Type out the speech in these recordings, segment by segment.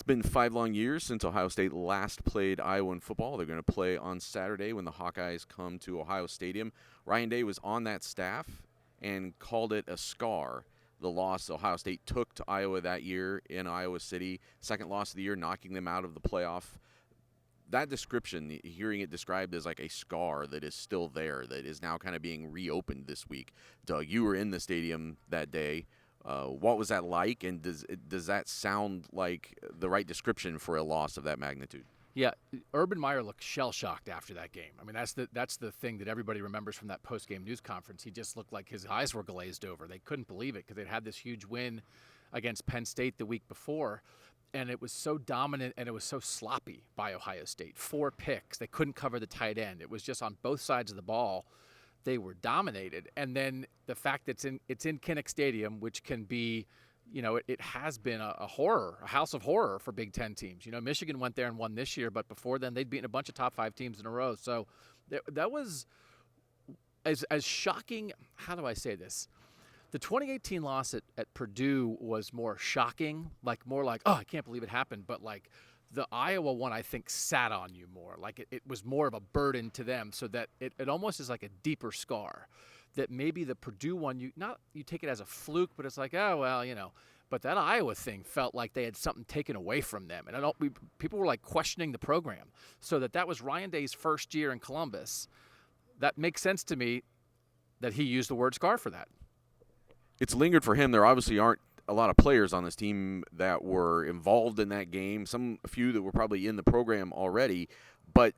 It's been 5 long years since Ohio State last played Iowa in football. They're going to play on Saturday when the Hawkeyes come to Ohio Stadium. Ryan Day was on that staff and called it a scar, the loss Ohio State took to Iowa that year in Iowa City, second loss of the year, knocking them out of the playoff. That description, hearing it described as like a scar that is still there, that is now kind of being reopened this week. Doug, you were in the stadium that day. What was that like, and does that sound like the right description for a loss of that magnitude? Yeah, Urban Meyer looked shell-shocked after that game. I mean, that's the thing that everybody remembers from that post-game news conference. He just looked like his eyes were glazed over. They couldn't believe it because they'd had this huge win against Penn State the week before, and it was so dominant and it was so sloppy by Ohio State. 4 picks. They couldn't cover the tight end. It was just on both sides of the ball. They were dominated. And then the fact that it's in Kinnick Stadium, which can be, it has been a horror, a house of horror for Big Ten teams. Michigan went there and won this year, but before then they'd beaten a bunch of top 5 teams in a row. So that was as shocking. How do I say this? The 2018 loss at Purdue was more shocking, more like, oh, I can't believe it happened. But the Iowa one, I think, sat on you more. It was more of a burden to them, so that it almost is like a deeper scar. That maybe the Purdue one, you take it as a fluke, but it's like, oh, well, But that Iowa thing felt like they had something taken away from them. And people were questioning the program. So that was Ryan Day's first year in Columbus. That makes sense to me that he used the word scar for that. It's lingered for him. There obviously aren't a lot of players on this team that were involved in that game, a few that were probably in the program already. But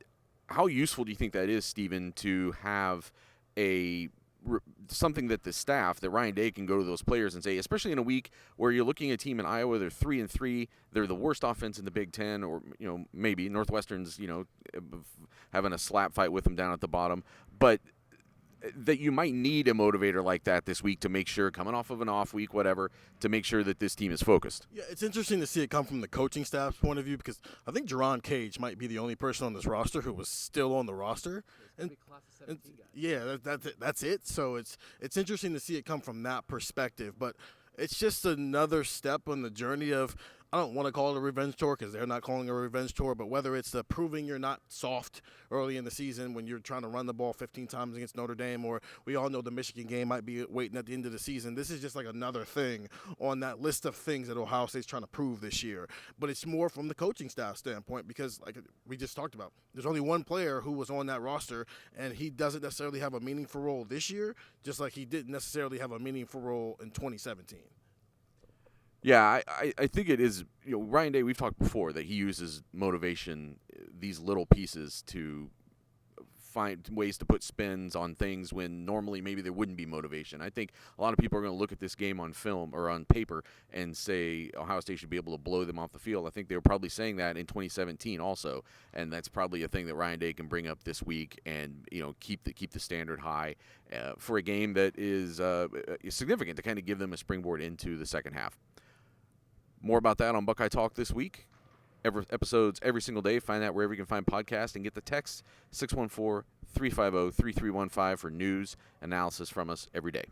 how useful do you think that is, Stephen, to have something that the staff, that Ryan Day can go to those players and say, especially in a week where you're looking at a team in Iowa, they're 3-3, they're the worst offense in the Big Ten, or maybe Northwestern's having a slap fight with them down at the bottom, but that you might need a motivator like that this week to make sure, coming off of an off week, whatever, to make sure that this team is focused. Yeah, it's interesting to see it come from the coaching staff's point of view, because I think Jerron Cage might be the only person on this roster who was still on the roster. That's it. So it's interesting to see it come from that perspective. But it's just another step on the journey of, I don't want to call it a revenge tour because they're not calling it a revenge tour, but whether it's the proving you're not soft early in the season when you're trying to run the ball 15 times against Notre Dame, or we all know the Michigan game might be waiting at the end of the season. This is just like another thing on that list of things that Ohio State's trying to prove this year. But it's more from the coaching staff standpoint, because like we just talked about, there's only one player who was on that roster, and he doesn't necessarily have a meaningful role this year, just like he didn't necessarily have a meaningful role in 2017. Yeah, I think it is, Ryan Day, we've talked before that he uses motivation, these little pieces, to find ways to put spins on things when normally maybe there wouldn't be motivation. I think a lot of people are going to look at this game on film or on paper and say Ohio State should be able to blow them off the field. I think they were probably saying that in 2017 also, and that's probably a thing that Ryan Day can bring up this week and keep the standard high for a game that is significant to kind of give them a springboard into the second half. More about that on Buckeye Talk this week. Episodes every single day. Find that wherever you can find podcasts, and get the text 614-350-3315 for news analysis from us every day.